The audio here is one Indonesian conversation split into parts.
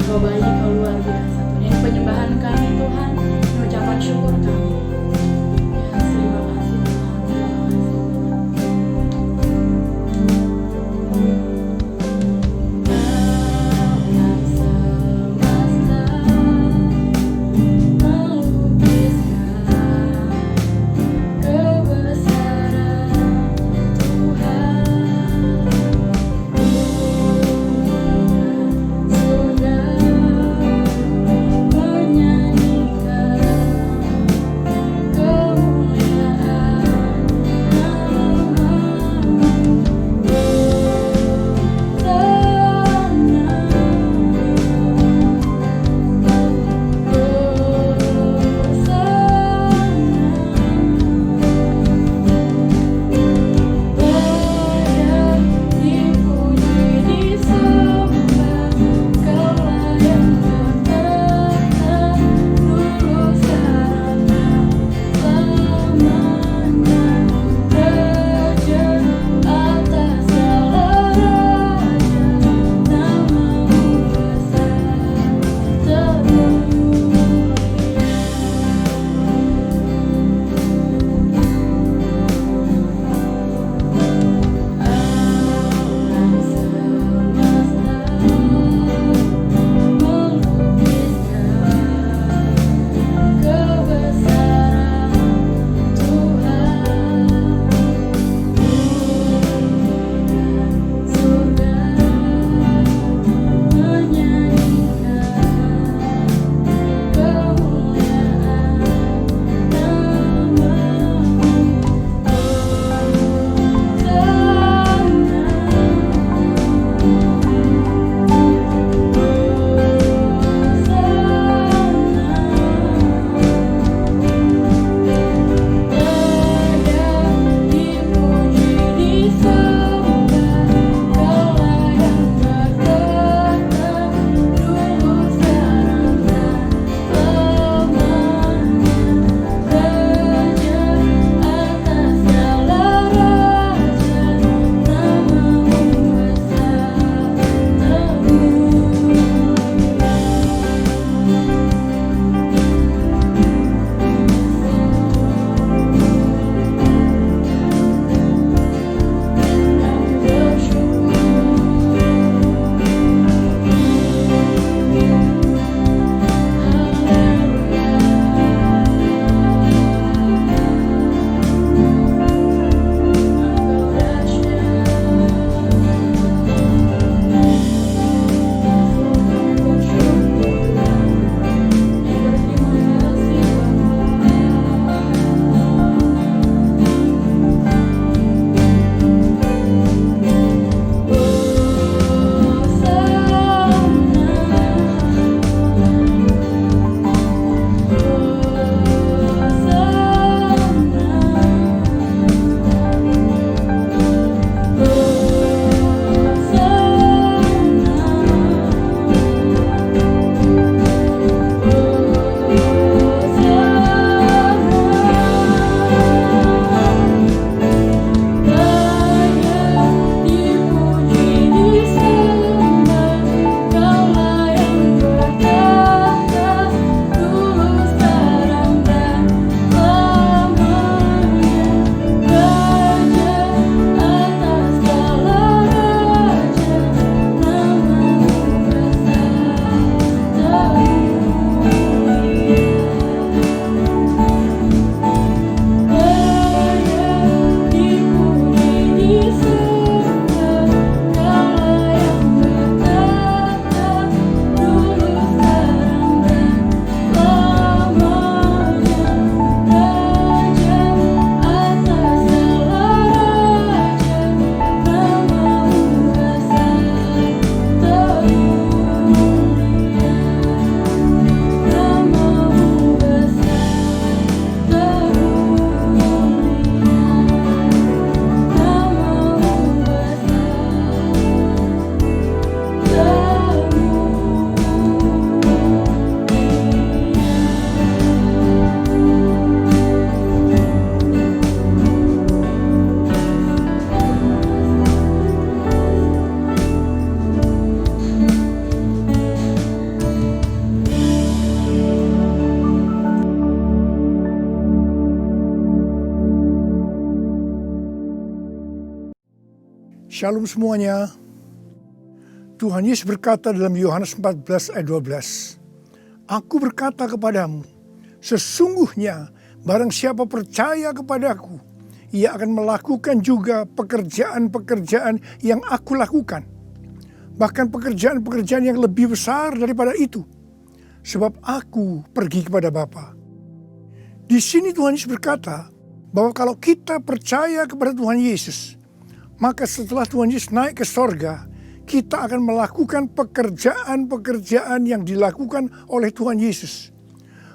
Engkau baik, Engkau luar biasa. Ini penyembahan kami Tuhan, ini ucapan syukur kami. Ya, terima kasih Tuhan, terima kasih. Alam semesta melukiskan kebesaran Tuhan. Sudah menyanyikan Shalom semuanya. Tuhan Yesus berkata dalam Yohanes 14 ayat 12, Aku berkata kepadamu, sesungguhnya barang siapa percaya kepadaku, ia akan melakukan juga pekerjaan-pekerjaan yang aku lakukan. Bahkan pekerjaan-pekerjaan yang lebih besar daripada itu. Sebab aku pergi kepada Bapa. Di sini Tuhan Yesus berkata bahwa kalau kita percaya kepada Tuhan Yesus, maka setelah Tuhan Yesus naik ke sorga, kita akan melakukan pekerjaan-pekerjaan yang dilakukan oleh Tuhan Yesus.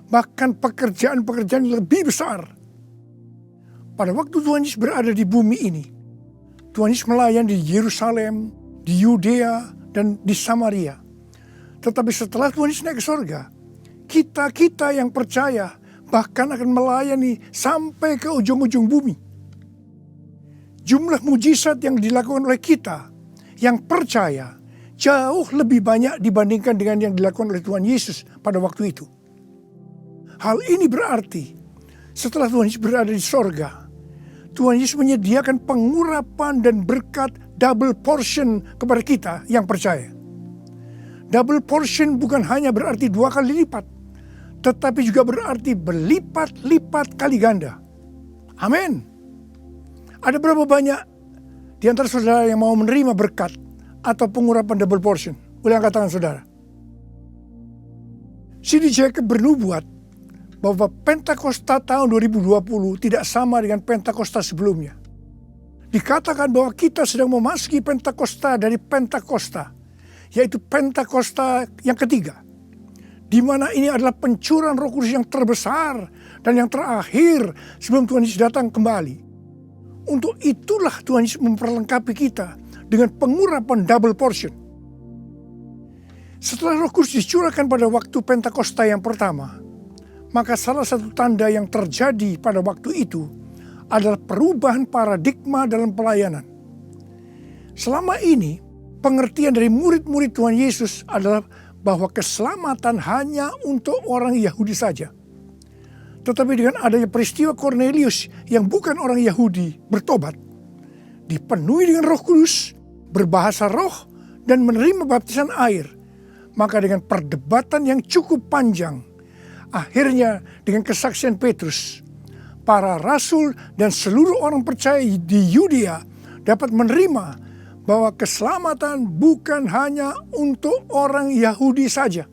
Bahkan pekerjaan-pekerjaan yang lebih besar. Pada waktu Tuhan Yesus berada di bumi ini, Tuhan Yesus melayani di Yerusalem, di Yudea, dan di Samaria. Tetapi setelah Tuhan Yesus naik ke sorga, kita yang percaya bahkan akan melayani sampai ke ujung-ujung bumi. Jumlah mujizat yang dilakukan oleh kita yang percaya jauh lebih banyak dibandingkan dengan yang dilakukan oleh Tuhan Yesus pada waktu itu. Hal ini berarti setelah Tuhan Yesus berada di sorga, Tuhan Yesus menyediakan pengurapan dan berkat double portion kepada kita yang percaya. Double portion bukan hanya berarti 2 kali lipat, tetapi juga berarti berlipat-lipat kali ganda. Amin. Ada berapa banyak di antara saudara yang mau menerima berkat atau pengurapan double portion? Boleh angkat tangan saudara. C.D. Jacobs bernubuat bahwa Pentakosta tahun 2020 tidak sama dengan Pentakosta sebelumnya. Dikatakan bahwa kita sedang memasuki Pentakosta dari Pentakosta, yaitu Pentakosta yang ketiga, di mana ini adalah pencurahan Roh Kudus yang terbesar dan yang terakhir sebelum Tuhan Yesus datang kembali. Untuk itulah Tuhan Yesus memperlengkapi kita dengan pengurapan double portion. Setelah Roh Kudus dicurahkan pada waktu Pentakosta yang pertama, maka salah satu tanda yang terjadi pada waktu itu adalah perubahan paradigma dalam pelayanan. Selama ini, pengertian dari murid-murid Tuhan Yesus adalah bahwa keselamatan hanya untuk orang Yahudi saja. Tetapi dengan adanya peristiwa Cornelius yang bukan orang Yahudi bertobat, dipenuhi dengan Roh Kudus, berbahasa roh, dan menerima baptisan air, maka dengan perdebatan yang cukup panjang, akhirnya dengan kesaksian Petrus, para rasul dan seluruh orang percaya di Yudea dapat menerima bahwa keselamatan bukan hanya untuk orang Yahudi saja,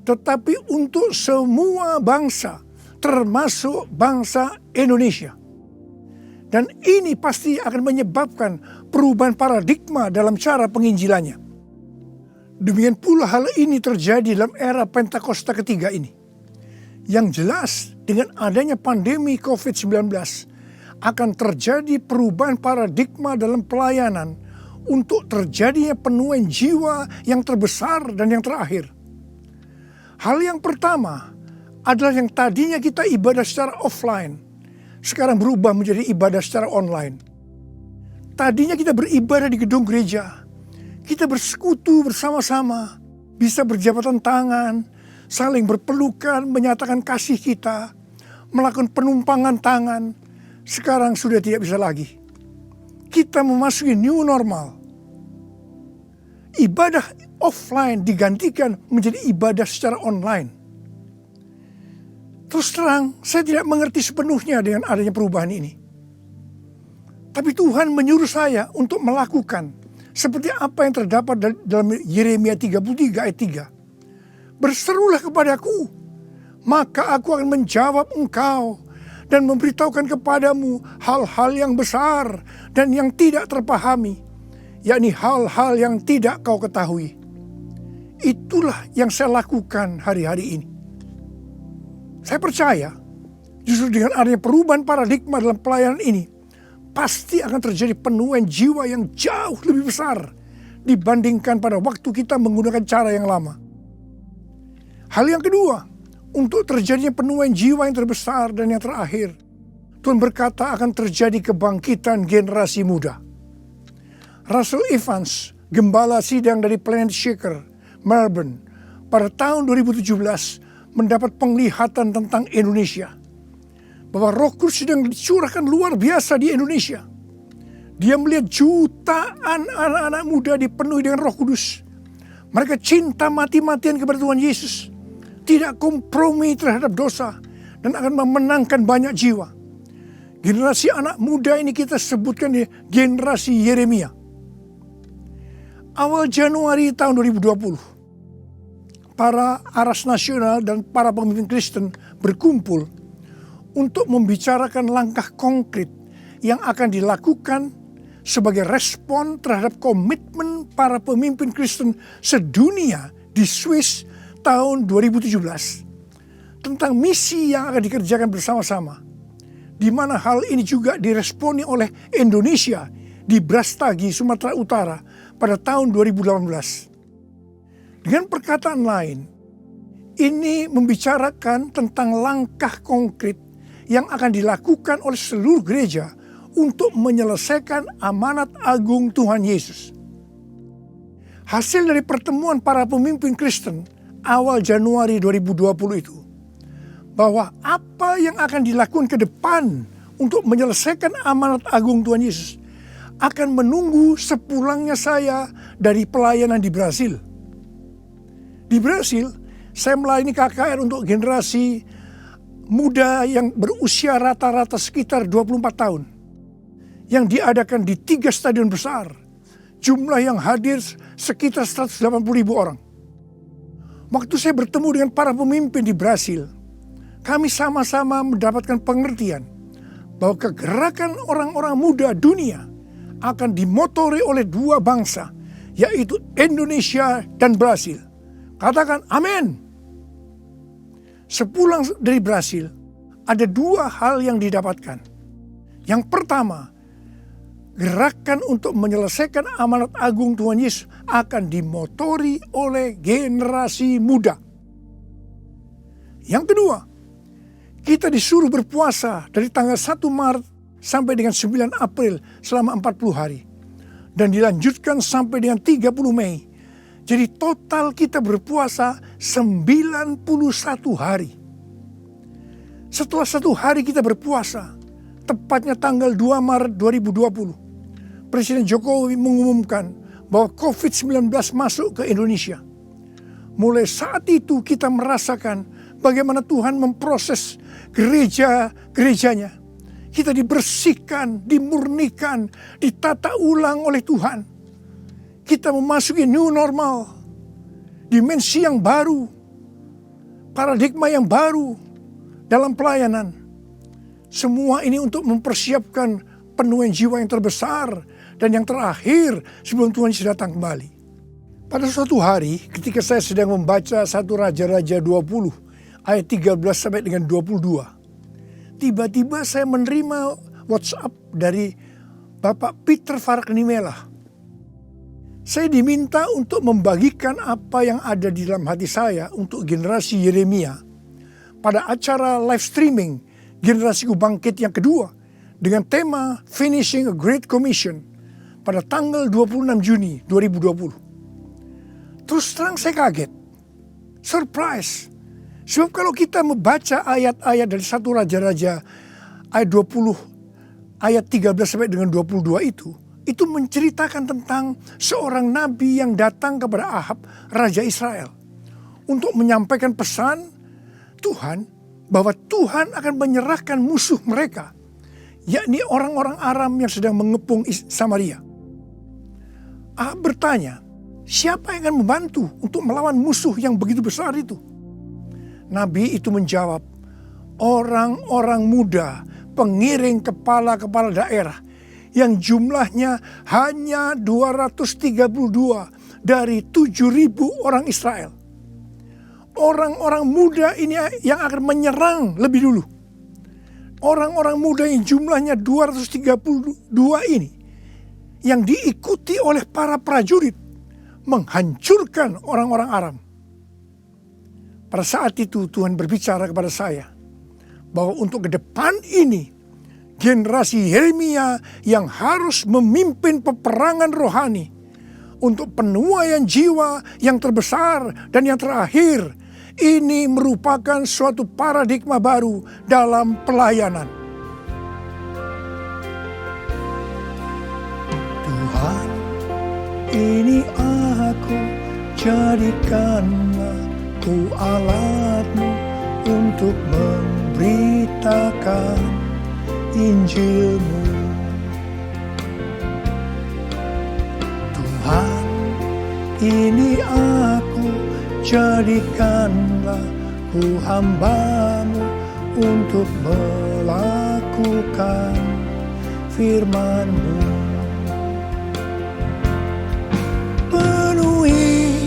tetapi untuk semua bangsa, termasuk bangsa Indonesia. Dan ini pasti akan menyebabkan perubahan paradigma dalam cara penginjilannya. Demikian pula hal ini terjadi dalam era Pentakosta ketiga ini. Yang jelas dengan adanya pandemi COVID-19 akan terjadi perubahan paradigma dalam pelayanan untuk terjadinya penuaian jiwa yang terbesar dan yang terakhir. Hal yang pertama adalah yang tadinya kita ibadah secara offline, sekarang berubah menjadi ibadah secara online. Tadinya kita beribadah di gedung gereja, kita bersekutu bersama-sama, bisa berjabatan tangan, saling berpelukan, menyatakan kasih kita, melakukan penumpangan tangan. Sekarang sudah tidak bisa lagi. Kita memasuki new normal. Ibadah offline digantikan menjadi ibadah secara online. Terus terang, saya tidak mengerti sepenuhnya dengan adanya perubahan ini. Tapi Tuhan menyuruh saya untuk melakukan seperti apa yang terdapat dalam Yeremia 33 ayat 3. Berserulah kepadaku, maka aku akan menjawab engkau dan memberitahukan kepadamu hal-hal yang besar dan yang tidak terpahami, yakni hal-hal yang tidak kau ketahui. Itulah yang saya lakukan hari-hari ini. Saya percaya justru dengan adanya perubahan paradigma dalam pelayanan ini, pasti akan terjadi penuaian jiwa yang jauh lebih besar dibandingkan pada waktu kita menggunakan cara yang lama. Hal yang kedua, untuk terjadinya penuaian jiwa yang terbesar dan yang terakhir, Tuhan berkata akan terjadi kebangkitan generasi muda. Russell Evans, gembala sidang dari Planet Shaker, Melbourne, pada tahun 2017 mendapat penglihatan tentang Indonesia. Bahwa Roh Kudus sedang dicurahkan luar biasa di Indonesia. Dia melihat jutaan anak-anak muda dipenuhi dengan Roh Kudus. Mereka cinta mati-matian kepada Tuhan Yesus. Tidak kompromi terhadap dosa. Dan akan memenangkan banyak jiwa. Generasi anak muda ini kita sebutkan di generasi Yeremia. Awal Januari tahun 2020. Para aras nasional dan para pemimpin Kristen berkumpul untuk membicarakan langkah konkret yang akan dilakukan sebagai respon terhadap komitmen para pemimpin Kristen sedunia di Swiss tahun 2017 tentang misi yang akan dikerjakan bersama-sama, di mana hal ini juga diresponi oleh Indonesia di Brastagi, Sumatera Utara pada tahun 2018. Dengan perkataan lain, ini membicarakan tentang langkah konkret yang akan dilakukan oleh seluruh gereja untuk menyelesaikan amanat agung Tuhan Yesus. Hasil dari pertemuan para pemimpin Kristen awal Januari 2020 itu, bahwa apa yang akan dilakukan ke depan untuk menyelesaikan amanat agung Tuhan Yesus akan menunggu sepulangnya saya dari pelayanan di Brasil. Di Brasil, saya melayani KKR untuk generasi muda yang berusia rata-rata sekitar 24 tahun. Yang diadakan di 3 stadion besar. Jumlah yang hadir sekitar 180.000 orang. Waktu saya bertemu dengan para pemimpin di Brasil, kami sama-sama mendapatkan pengertian bahwa kegerakan orang-orang muda dunia akan dimotori oleh 2 bangsa, yaitu Indonesia dan Brasil. Katakan amin. Sepulang dari Brasil, ada 2 hal yang didapatkan. Yang pertama, gerakan untuk menyelesaikan amanat agung Tuhan Yesus akan dimotori oleh generasi muda. Yang kedua, kita disuruh berpuasa dari tanggal 1 Maret sampai dengan 9 April selama 40 hari. Dan dilanjutkan sampai dengan 30 Mei. Jadi total kita berpuasa 91 hari. Setelah 1 hari kita berpuasa, tepatnya tanggal 2 Maret 2020, Presiden Jokowi mengumumkan bahwa COVID-19 masuk ke Indonesia. Mulai saat itu kita merasakan bagaimana Tuhan memproses gerejanya. Kita dibersihkan, dimurnikan, ditata ulang oleh Tuhan. Kita memasuki new normal, dimensi yang baru, paradigma yang baru dalam pelayanan. Semua ini untuk mempersiapkan penuaian jiwa yang terbesar dan yang terakhir sebelum Tuhan Yesus datang kembali. Pada suatu hari ketika saya sedang membaca 1 Raja-Raja 20 ayat 13 sampai dengan 22. Tiba-tiba saya menerima WhatsApp dari Bapak Peter Faraknimela. Saya diminta untuk membagikan apa yang ada di dalam hati saya untuk generasi Yeremia pada acara live streaming Generasiku Bangkit yang kedua dengan tema Finishing a Great Commission pada tanggal 26 Juni 2020. Terus terang saya kaget, surprise. Sebab kalau kita membaca ayat-ayat dari 1 Raja-Raja ayat 20 ayat 13 sampai dengan 22 itu menceritakan tentang seorang nabi yang datang kepada Ahab, Raja Israel, untuk menyampaikan pesan Tuhan bahwa Tuhan akan menyerahkan musuh mereka, yakni orang-orang Aram yang sedang mengepung Samaria. Ahab bertanya, siapa yang akan membantu untuk melawan musuh yang begitu besar itu? Nabi itu menjawab, orang-orang muda, pengiring kepala-kepala daerah, yang jumlahnya hanya 232 dari 7.000 orang Israel. Orang-orang muda ini yang akan menyerang lebih dulu. Orang-orang muda yang jumlahnya 232 ini, yang diikuti oleh para prajurit, menghancurkan orang-orang Aram. Pada saat itu Tuhan berbicara kepada saya, bahwa untuk ke depan ini, generasi Yeremia yang harus memimpin peperangan rohani untuk penuaian jiwa yang terbesar dan yang terakhir. Ini merupakan suatu paradigma baru dalam pelayanan. Ini aku, jadikanlah ku alatmu untuk memberitakan Injilmu. Tuhan, ini aku, jadikanlah ku hamba-Mu untuk melakukan firman-Mu. Penuhi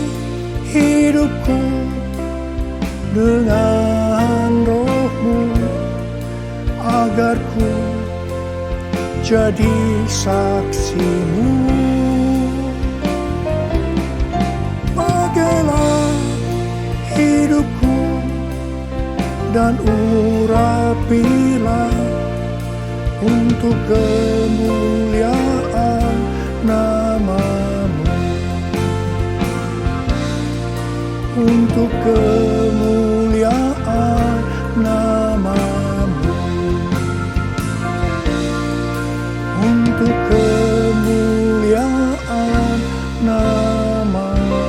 hidupku dengan Roh-Mu, agar ku jadi saksi-Mu. Pakailah hidupku dan urapilah untuk kemuliaan nama-Mu. Untuk kemuliaan nama-Mu. Untuk kemuliaan nama-Mu.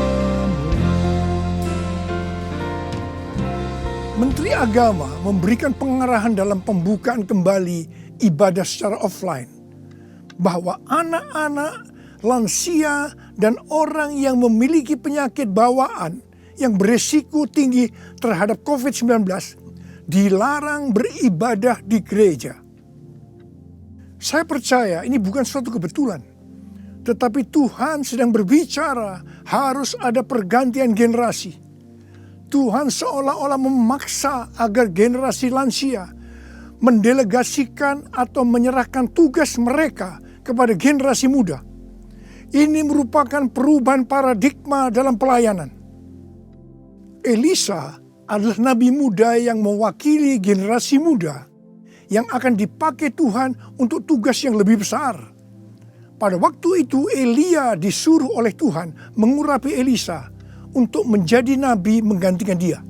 Menteri Agama memberikan pengarahan dalam pembukaan kembali ibadah secara offline, bahwa anak-anak, lansia, dan orang yang memiliki penyakit bawaan yang beresiko tinggi terhadap COVID-19 dilarang beribadah di gereja. Saya percaya ini bukan suatu kebetulan, tetapi Tuhan sedang berbicara harus ada pergantian generasi. Tuhan seolah-olah memaksa agar generasi lansia mendelegasikan atau menyerahkan tugas mereka kepada generasi muda. Ini merupakan perubahan paradigma dalam pelayanan. Elisa adalah nabi muda yang mewakili generasi muda yang akan dipakai Tuhan untuk tugas yang lebih besar. Pada waktu itu Elia disuruh oleh Tuhan mengurapi Elisa untuk menjadi nabi menggantikan dia.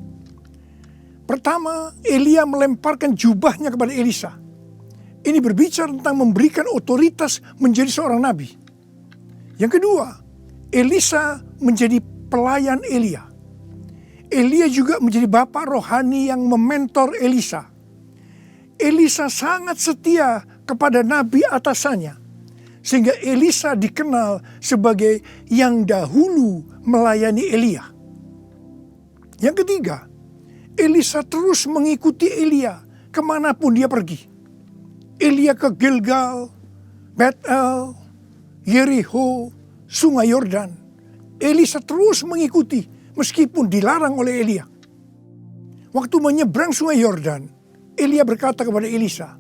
Pertama, Elia melemparkan jubahnya kepada Elisa. Ini berbicara tentang memberikan otoritas menjadi seorang nabi. Yang kedua, Elisa menjadi pelayan Elia. Elia juga menjadi bapak rohani yang mementor Elisa. Elisa sangat setia kepada nabi atasannya, sehingga Elisa dikenal sebagai yang dahulu melayani Elia. Yang ketiga, Elisa terus mengikuti Elia kemanapun dia pergi. Elia ke Gilgal, Betel, Yericho, Sungai Yordan. Elisa terus mengikuti meskipun dilarang oleh Elia. Waktu menyeberang Sungai Yordan, Elia berkata kepada Elisa,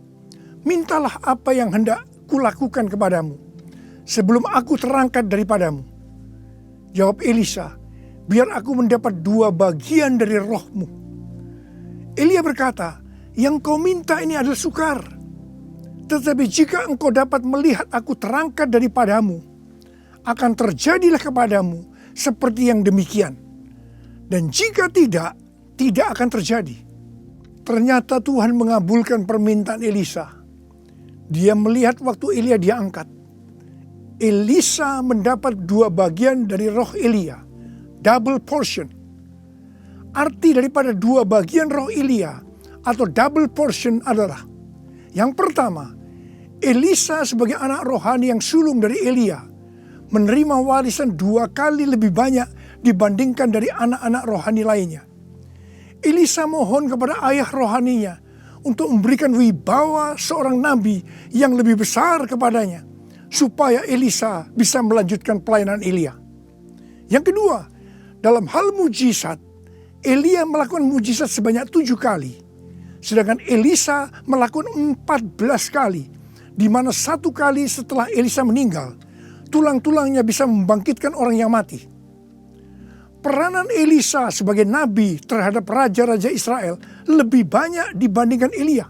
"Mintalah apa yang hendak kulakukan kepadamu sebelum aku terangkat daripadamu." Jawab Elisa, "Biar aku mendapat 2 bagian dari rohmu." Elia berkata, "Yang kau minta ini adalah sukar. Tetapi jika engkau dapat melihat aku terangkat daripadamu, akan terjadilah kepadamu seperti yang demikian. Dan jika tidak, tidak akan terjadi." Ternyata Tuhan mengabulkan permintaan Elisa. Dia melihat waktu Elia diangkat. Elisa mendapat 2 bagian dari roh Elia, double portion. Arti daripada 2 bagian roh Elia atau double portion adalah, yang pertama, Elisa sebagai anak rohani yang sulung dari Elia menerima warisan 2 kali lebih banyak dibandingkan dari anak-anak rohani lainnya. Elisa mohon kepada ayah rohaninya untuk memberikan wibawa seorang nabi yang lebih besar kepadanya, supaya Elisa bisa melanjutkan pelayanan Elia. Yang kedua, dalam hal mujizat, Elia melakukan mujizat sebanyak 7 kali, sedangkan Elisa melakukan 14 kali, di mana 1 kali setelah Elisa meninggal, tulang-tulangnya bisa membangkitkan orang yang mati. Peranan Elisa sebagai nabi terhadap raja-raja Israel lebih banyak dibandingkan Elia.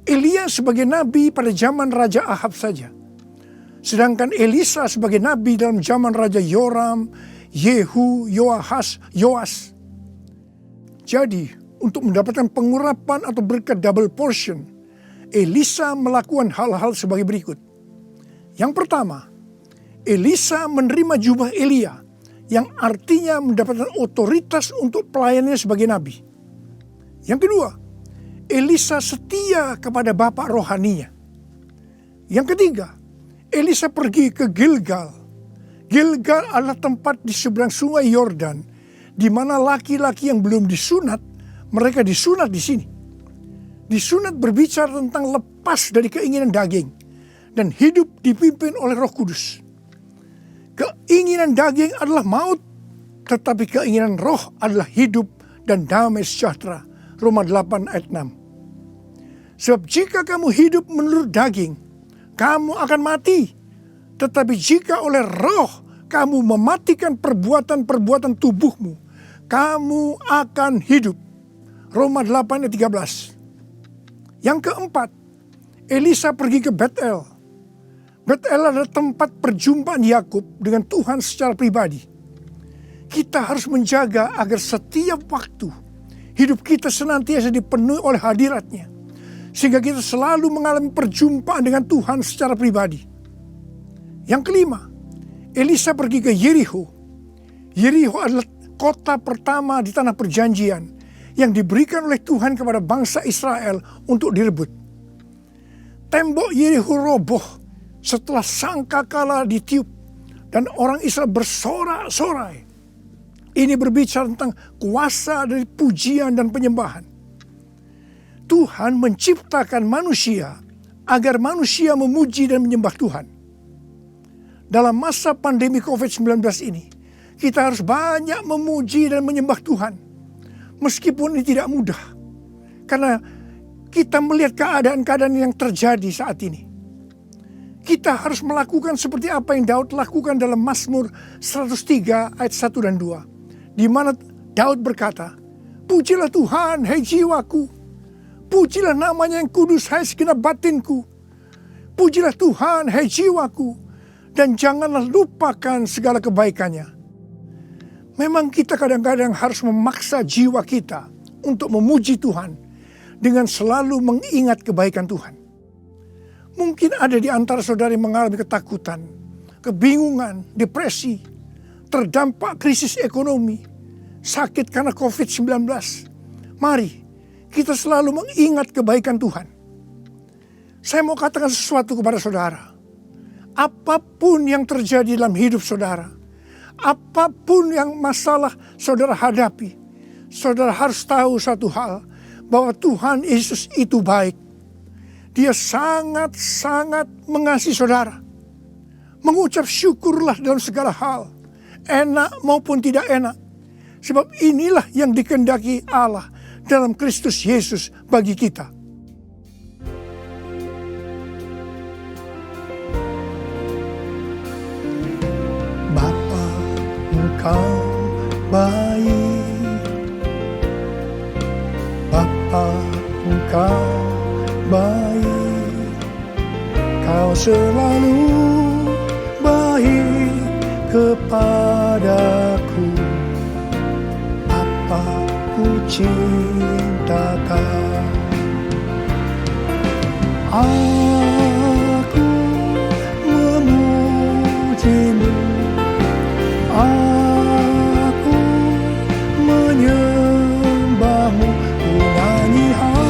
Elia sebagai nabi pada zaman Raja Ahab saja. Sedangkan Elisa sebagai nabi dalam zaman Raja Yoram, Yehu, Yoahas, Yoas. Jadi, untuk mendapatkan pengurapan atau berkat double portion, Elisa melakukan hal-hal sebagai berikut. Yang pertama, Elisa menerima jubah Elia, yang artinya mendapatkan otoritas untuk pelayanannya sebagai nabi. Yang kedua, Elisa setia kepada bapak rohaninya. Yang ketiga, Elisa pergi ke Gilgal. Gilgal adalah tempat di seberang sungai Yordan, di mana laki-laki yang belum disunat, mereka disunat di sini. Disunat berbicara tentang lepas dari keinginan daging dan hidup dipimpin oleh Roh Kudus. Keinginan daging adalah maut, tetapi keinginan roh adalah hidup dan damai sejahtera. Roma 8 ayat 6. Sebab jika kamu hidup menurut daging, kamu akan mati. Tetapi jika oleh roh kamu mematikan perbuatan-perbuatan tubuhmu, kamu akan hidup. Roma 8 ayat 13. Yang keempat, Elisa pergi ke Betel. Betel adalah tempat perjumpaan Yakub dengan Tuhan secara pribadi. Kita harus menjaga agar setiap waktu hidup kita senantiasa dipenuhi oleh hadirat-Nya, sehingga kita selalu mengalami perjumpaan dengan Tuhan secara pribadi. Yang kelima, Elisa pergi ke Yeriko. Yeriko adalah kota pertama di tanah perjanjian yang diberikan oleh Tuhan kepada bangsa Israel untuk direbut. Tembok Yeriko roboh setelah sangkakala ditiup dan orang Israel bersorak-sorai. Ini berbicara tentang kuasa dari pujian dan penyembahan. Tuhan menciptakan manusia agar manusia memuji dan menyembah Tuhan. Dalam masa pandemi COVID-19 ini, kita harus banyak memuji dan menyembah Tuhan. Meskipun ini tidak mudah, karena kita melihat keadaan-keadaan yang terjadi saat ini. Kita harus melakukan seperti apa yang Daud lakukan dalam Mazmur 103 ayat 1 dan 2. Di mana Daud berkata, "Pujilah Tuhan, hai jiwaku. Pujilah namanya yang kudus, hai segenap batinku. Pujilah Tuhan, hai jiwaku. Dan janganlah lupakan segala kebaikannya." Memang kita kadang-kadang harus memaksa jiwa kita untuk memuji Tuhan dengan selalu mengingat kebaikan Tuhan. Mungkin ada di antara saudara yang mengalami ketakutan, kebingungan, depresi, terdampak krisis ekonomi, sakit karena COVID-19. Mari kita selalu mengingat kebaikan Tuhan. Saya mau katakan sesuatu kepada saudara. Apapun yang terjadi dalam hidup saudara, apapun yang masalah saudara hadapi, saudara harus tahu satu hal, bahwa Tuhan Yesus itu baik. Dia sangat-sangat mengasihi saudara. Mengucap syukurlah dalam segala hal, enak maupun tidak enak. Sebab inilah yang dikehendaki Allah dalam Kristus Yesus bagi kita. Bapa, Engkau baik. Bapa, Engkau baik. Kau selalu baik kepadaku. Apa ku cinta Kau. Aku memujimu. Aku menyembahmu. Ku nyanyi haleluya.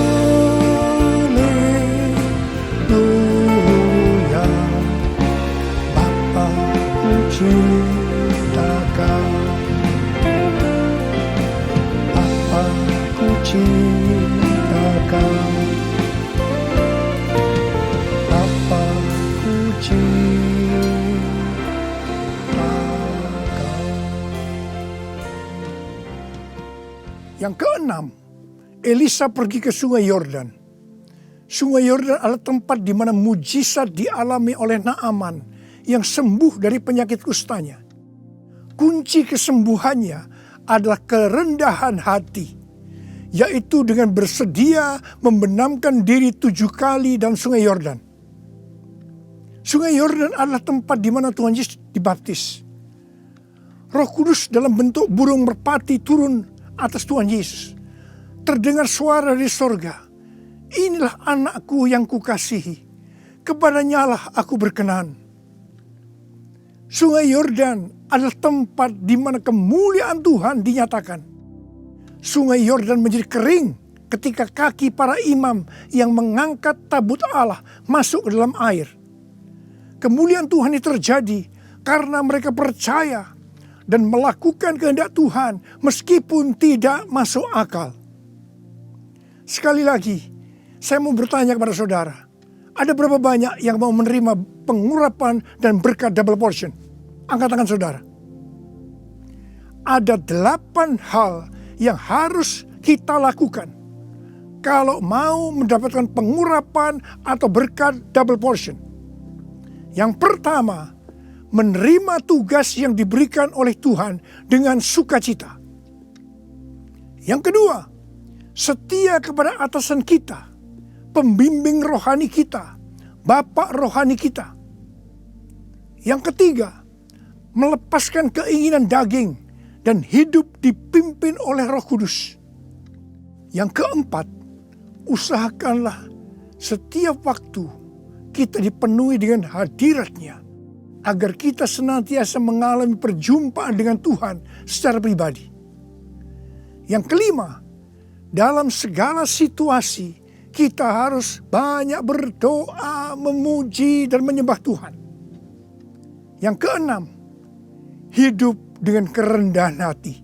Bapa ku cinta Kau. Bapa ku cinta Kau. Bapa ku cinta Kau. Yang keenam, Elisa pergi ke sungai Yordan. Sungai Yordan adalah tempat di mana mujizat dialami oleh Naaman yang sembuh dari penyakit kustanya. Kunci kesembuhannya adalah kerendahan hati, yaitu dengan bersedia membenamkan diri 7 kali dalam sungai Yordan. Sungai Yordan adalah tempat di mana Tuhan Yesus dibaptis. Roh Kudus dalam bentuk burung merpati turun atas Tuhan Yesus. Terdengar suara dari sorga, "Inilah anakku yang kukasihi, kepadanya lah aku berkenan." Sungai Yordan adalah tempat di mana kemuliaan Tuhan dinyatakan. Sungai Yordan menjadi kering ketika kaki para imam yang mengangkat tabut Allah masuk ke dalam air. Kemuliaan Tuhan ini terjadi karena mereka percaya dan melakukan kehendak Tuhan meskipun tidak masuk akal. Sekali lagi, saya mau bertanya kepada saudara, ada berapa banyak yang mau menerima pengurapan dan berkat double portion? Angkat tangan saudara. Ada 8 hal yang harus kita lakukan kalau mau mendapatkan pengurapan atau berkat double portion. Yang pertama, menerima tugas yang diberikan oleh Tuhan dengan sukacita. Yang kedua, setia kepada atasan kita, pembimbing rohani kita, bapak rohani kita. Yang ketiga, melepaskan keinginan daging dan hidup dipimpin oleh Roh Kudus. Yang keempat, usahakanlah setiap waktu kita dipenuhi dengan hadirat-Nya, agar kita senantiasa mengalami perjumpaan dengan Tuhan secara pribadi. Yang kelima, dalam segala situasi kita harus banyak berdoa, memuji dan menyembah Tuhan. Yang keenam, hidup dengan kerendahan hati.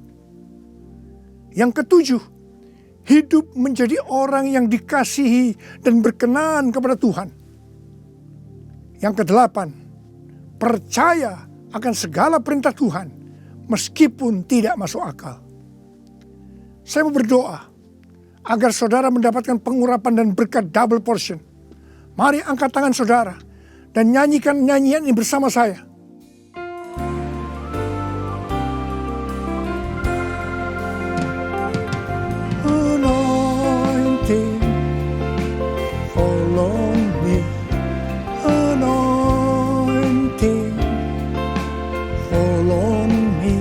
Yang ketujuh, hidup menjadi orang yang dikasihi dan berkenan kepada Tuhan. Yang kedelapan, percaya akan segala perintah Tuhan meskipun tidak masuk akal. Saya mau berdoa agar saudara mendapatkan pengurapan dan berkat double portion. Mari angkat tangan saudara dan nyanyikan nyanyian ini bersama saya. Anointing, follow me. Anointing, follow me.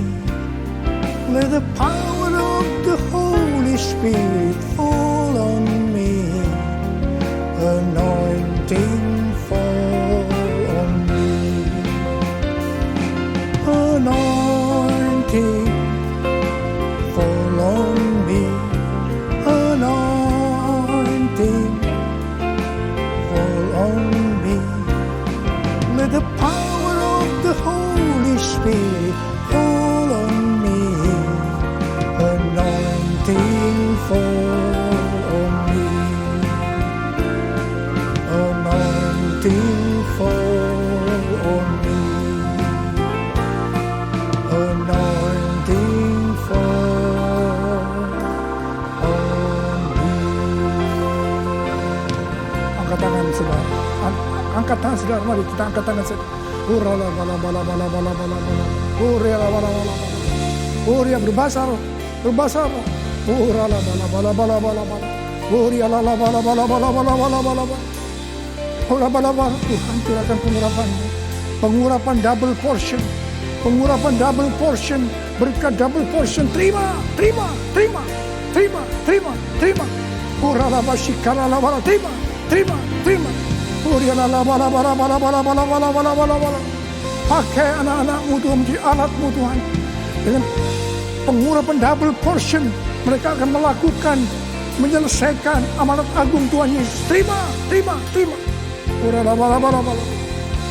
Let the power of the Holy Spirit fall on me. Anointing, fall on me. Anointing, fall on me. Anointing, fall on me. Let the power of the Holy Spirit fall on me. Anointing, fall on me. Anointing, fall on me. Anointing, fall on me. Angkat tangan saudara. Angkat tangan saudara. Mari kita angkat tangan saudara. Urala bala bala bala bala bala bala. Urala bala bala bala. Uria berbahasa roh. Berbahasa roh. Urala bala bala bala bala bala. Uria la la bala bala bala bala bala bala bala. Ura bala bala. Tuhan curahkan pengurapan-Mu. Pengurapan double portion. Pengurapan double portion. Berkat double portion. Terima, terima, terima, terima, terima, terima. Urala basikala la bala. Terima, terima, terima. Uria la la bala bala bala bala bala bala bala bala bala. Pakai anak-anak-Mu Tuhan menjadi alat-Mu Tuhan. Dengan pengurapan double portion, mereka akan melakukan, menyelesaikan amanat agung Tuhan Yesus. Terima, terima, terima. Urala bala bala bala.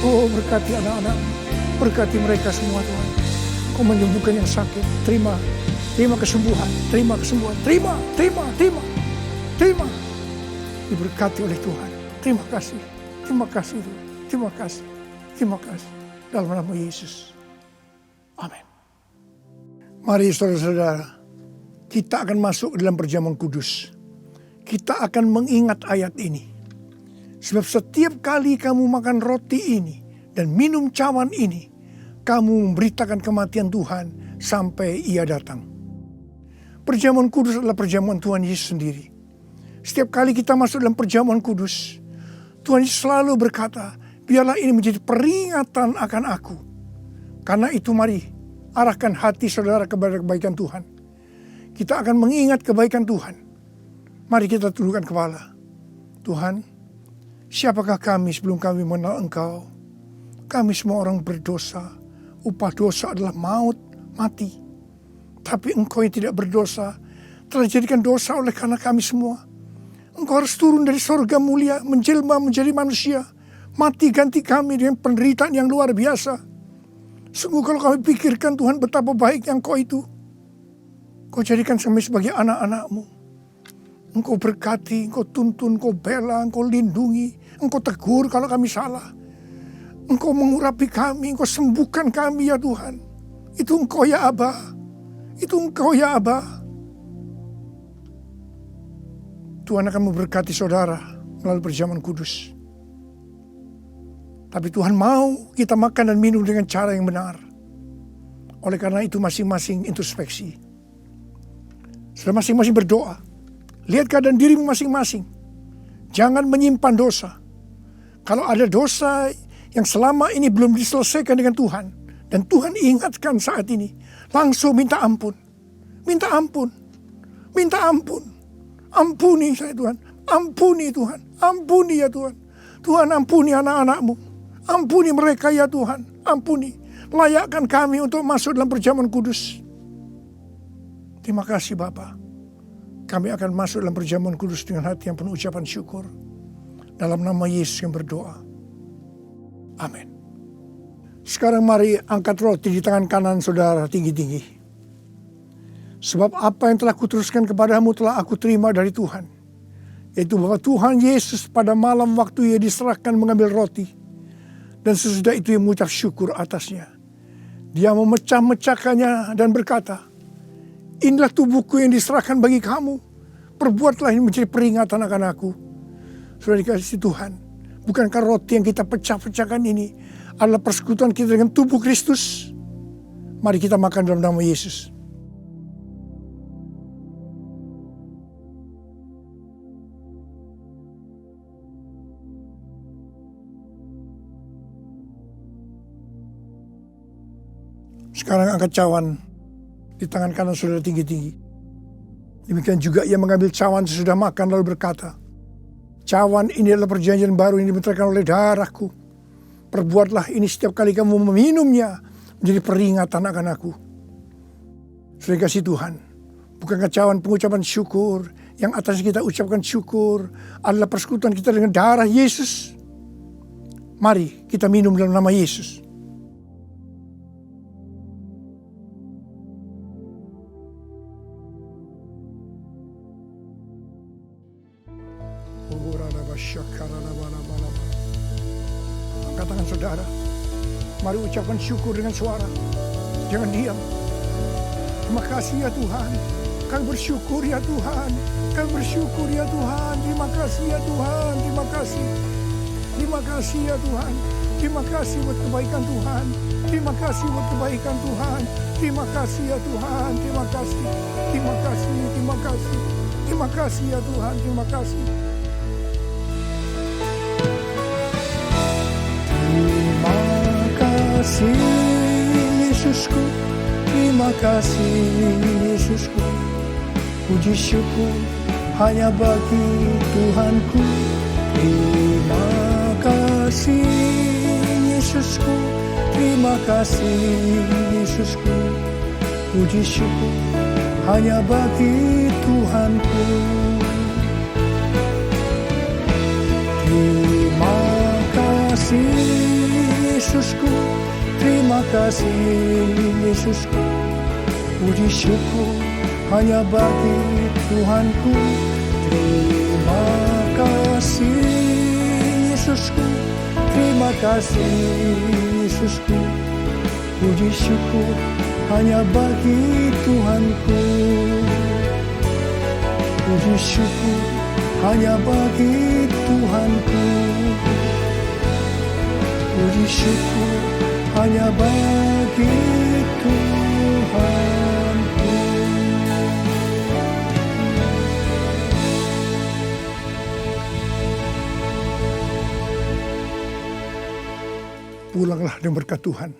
Oh, berkati anak-anak, berkati mereka semua Tuhan. Kau menyembuhkan yang sakit. Terima, terima kesembuhan, terima kesembuhan, terima, terima, terima, terima. Diberkati oleh Tuhan. Terima kasih, terima kasih Tuhan. Terima kasih, terima kasih. Dalam nama Yesus. Amin. Mari saudara-saudara, kita akan masuk dalam perjamuan kudus. Kita akan mengingat ayat ini. Sebab setiap kali kamu makan roti ini dan minum cawan ini, kamu memberitakan kematian Tuhan sampai Ia datang. Perjamuan kudus adalah perjamuan Tuhan Yesus sendiri. Setiap kali kita masuk dalam perjamuan kudus, Tuhan Yesus selalu berkata, biarlah ini menjadi peringatan akan aku. Karena itu mari arahkan hati saudara kepada kebaikan Tuhan. Kita akan mengingat kebaikan Tuhan. Mari kita tundukkan kepala. Tuhan, siapakah kami sebelum kami mengenal Engkau? Kami semua orang berdosa, upah dosa adalah maut, mati. Tapi Engkau yang tidak berdosa telah dijadikan dosa oleh karena kami semua. Engkau harus turun dari sorga mulia, menjelma menjadi manusia, mati ganti kami dengan penderitaan yang luar biasa. Sungguh kalau kami pikirkan Tuhan betapa baiknya Engkau itu. Engkau jadikan kami sebagai anak-anak-Mu. Engkau berkati, Engkau tuntun, Engkau bela, Engkau lindungi, Engkau tegur kalau kami salah. Engkau mengurapi kami, Engkau sembuhkan kami ya Tuhan. Itu Engkau ya Aba. Itu Engkau ya Aba. Tuhan akan memberkati saudara melalui perjamuan kudus. Tapi Tuhan mau kita makan dan minum dengan cara yang benar. Oleh karena itu masing-masing introspeksi. Sudah masing-masing berdoa. Lihat keadaan dirimu masing-masing. Jangan menyimpan dosa. Kalau ada dosa yang selama ini belum diselesaikan dengan Tuhan, dan Tuhan ingatkan saat ini, langsung minta ampun. Minta ampun. Minta ampun. Ampuni saya Tuhan. Ampuni Tuhan. Ampuni ya Tuhan. Tuhan ampuni anak-anak-Mu. Ampuni mereka ya Tuhan. Ampuni. Layakkan kami untuk masuk dalam perjamuan kudus. Terima kasih Bapa. Kami akan masuk dalam perjamuan kudus dengan hati yang penuh ucapan syukur. Dalam nama Yesus yang berdoa. Amin. Sekarang mari angkat roti di tangan kanan saudara tinggi-tinggi. Sebab apa yang telah kuteruskan kepadamu telah aku terima dari Tuhan. Yaitu bahwa Tuhan Yesus pada malam waktu ia diserahkan mengambil roti. Dan sesudah itu ia mengucap syukur atasnya. Dia memecah-mecahkannya dan berkata, inilah tubuhku yang diserahkan bagi kamu. Perbuatlah ini menjadi peringatan akan aku. Sudah dikasih Tuhan. Bukankah roti yang kita pecah-pecahkan ini adalah persekutuan kita dengan tubuh Kristus? Mari kita makan dalam nama Yesus. Sekarang angkat cawan di tangan kanan saudara tinggi-tinggi. Demikian juga ia mengambil cawan sesudah makan lalu berkata, cawan ini adalah perjanjian baru yang dibenterkan oleh darahku. Perbuatlah ini setiap kali kamu meminumnya menjadi peringatan akan aku. Sudah kasih Tuhan. Bukankah cawan pengucapan syukur yang atas kita ucapkan syukur adalah persekutuan kita dengan darah Yesus? Mari kita minum dalam nama Yesus. Angkat tangan saudara. Mari ucapkan syukur dengan suara. Jangan diam. Terima kasih ya Tuhan. Kami bersyukur ya Tuhan. Kami bersyukur ya Tuhan. Terima kasih ya Tuhan. Terima kasih. Terima kasih ya Tuhan. Terima kasih buat kebaikan Tuhan. Terima kasih buat kebaikan Tuhan. Terima kasih ya Tuhan. Terima kasih. Terima kasih. Terima kasih. Terima kasih ya Tuhan. Terima kasih. Terima kasih Yesusku, terima kasih Yesusku. Puji syukur hanya bagi Tuhanku. Terima kasih Yesusku, terima kasih Yesusku. Puji syukur hanya bagi Tuhanku. Terima kasih Yesusku, terima kasih Yesusku. Puji syukur hanya bagi Tuhanku. Terima kasih Yesusku, terima kasih Yesusku. Puji syukur hanya bagi Tuhanku. Puji syukur hanya bagi Tuhanku. Puji syukur hanya bagi Tuhanku. Pulanglah dengan berkat Tuhan.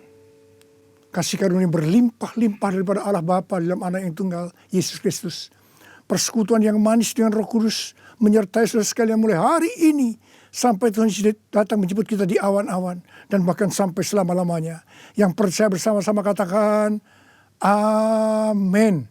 Kasih karunia berlimpah-limpah daripada Allah Bapa dalam Anak yang tunggal, Yesus Kristus. Persekutuan yang manis dengan Roh Kudus menyertai saudara sekalian mulai hari ini sampai Tuhan Yesus datang menjemput kita di awan-awan, dan bahkan sampai selama-lamanya. Yang percaya bersama-sama katakan, amin.